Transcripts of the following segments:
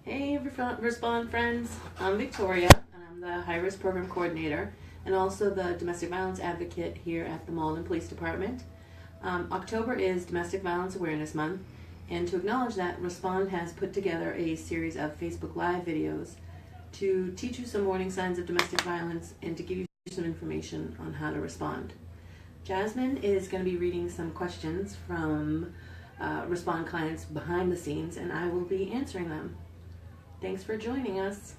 Hey, Respond friends. I'm Victoria, and I'm the High Risk Program Coordinator and also the Domestic Violence Advocate here at the Malden Police Department. October is Domestic Violence Awareness Month, and to acknowledge that, Respond has put together a series of Facebook Live videos to teach you some warning signs of domestic violence and to give you some information on how to respond. Jasmine is going to be reading some questions from Respond clients behind the scenes, and I will be answering them. Thanks for joining us.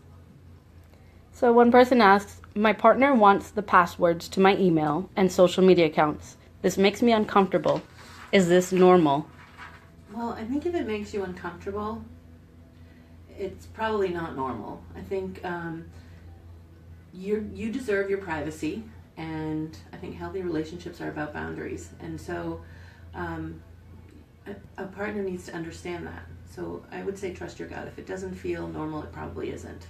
So one person asks, my partner wants the passwords to my email and social media accounts. This makes me uncomfortable. Is this normal? Well, I think if it makes you uncomfortable, it's probably not normal. I think you deserve your privacy, and I think healthy relationships are about boundaries. And so a partner needs to understand that. So I would say trust your gut. If it doesn't feel normal, it probably isn't.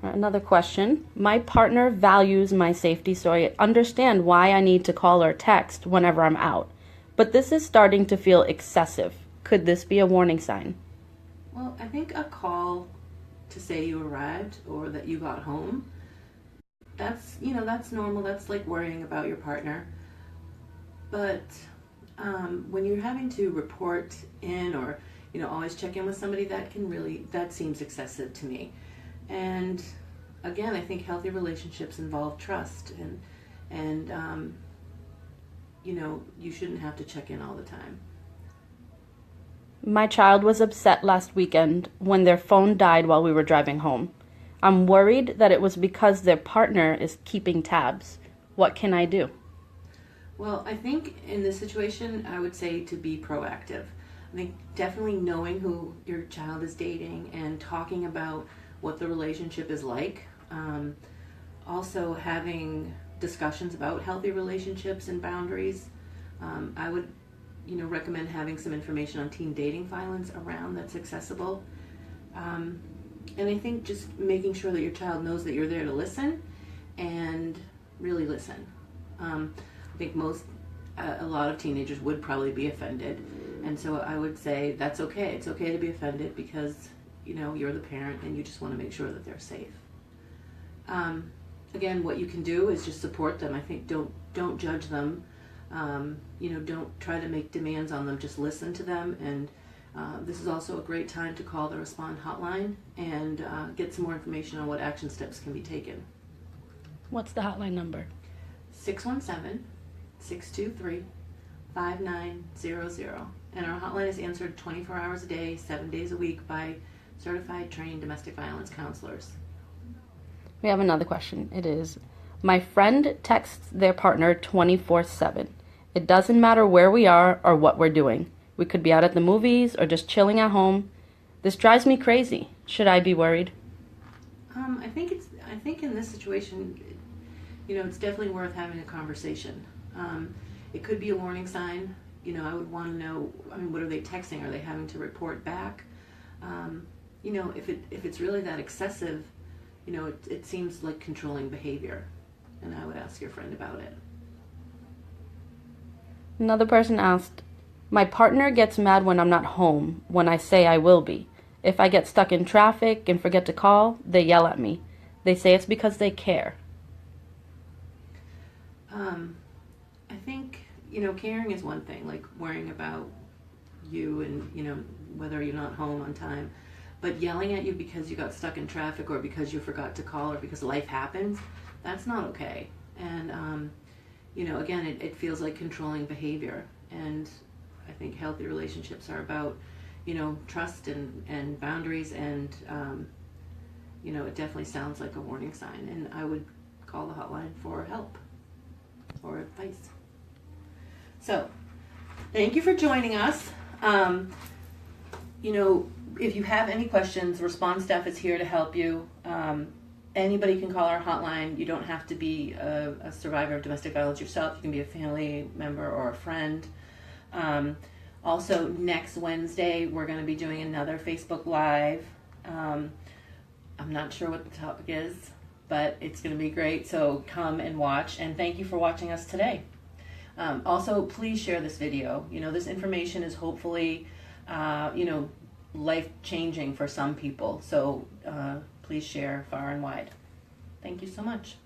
Another question. My partner values my safety, so I understand why I need to call or text whenever I'm out. But this is starting to feel excessive. Could this be a warning sign? Well, I think a call to say you arrived or that you got home, that's normal. That's like worrying about your partner. But when you're having to report in or always check in with somebody, that seems excessive to me. And again, I think healthy relationships involve trust, and you shouldn't have to check in all the time. My child was upset last weekend when their phone died while we were driving home. I'm worried that it was because their partner is keeping tabs. What can I do? Well, I think in this situation, I would say to be proactive. I think definitely knowing who your child is dating and talking about what the relationship is like. Also having discussions about healthy relationships and boundaries. I would recommend having some information on teen dating violence around that's accessible. And I think just making sure that your child knows that you're there to listen and really listen. I think a lot of teenagers would probably be offended, and so I would say that's okay. It's okay to be offended because you're the parent and you just want to make sure that they're safe. Again, what you can do is just support them. I think don't judge them. Don't try to make demands on them. Just listen to them, and this is also a great time to call the Respond hotline and get some more information on what action steps can be taken. What's the hotline number? 617-623-5900. And our hotline is answered 24 hours a day, 7 days a week by certified, trained domestic violence counselors. We have another question. It is, my friend texts their partner 24/7. It doesn't matter where we are or what we're doing. We could be out at the movies or just chilling at home. This drives me crazy. Should I be worried? I think in this situation, it's definitely worth having a conversation. It could be a warning sign. I would want to know, what are they texting? Are they having to report back? If it's really that excessive, it seems like controlling behavior, and I would ask your friend about it. Another person asked, my partner gets mad when I'm not home when I say I will be. If I get stuck in traffic and forget to call, they yell at me. They say it's because they care. I think, caring is one thing, like worrying about you and, whether you're not home on time. But yelling at you because you got stuck in traffic or because you forgot to call or because life happens, that's not okay. And, again, it feels like controlling behavior. And I think healthy relationships are about, trust and boundaries. And, it definitely sounds like a warning sign. And I would call the hotline for help or advice. So, thank you for joining us. If you have any questions, Respond staff is here to help you. Anybody can call our hotline. You don't have to be a survivor of domestic violence yourself. You can be a family member or a friend. Also, next Wednesday, we're going to be doing another Facebook Live. I'm not sure what the topic is, but it's going to be great. So come and watch. And thank you for watching us today. Also, please share this video. This information is hopefully, life changing for some people. So please share far and wide. Thank you so much.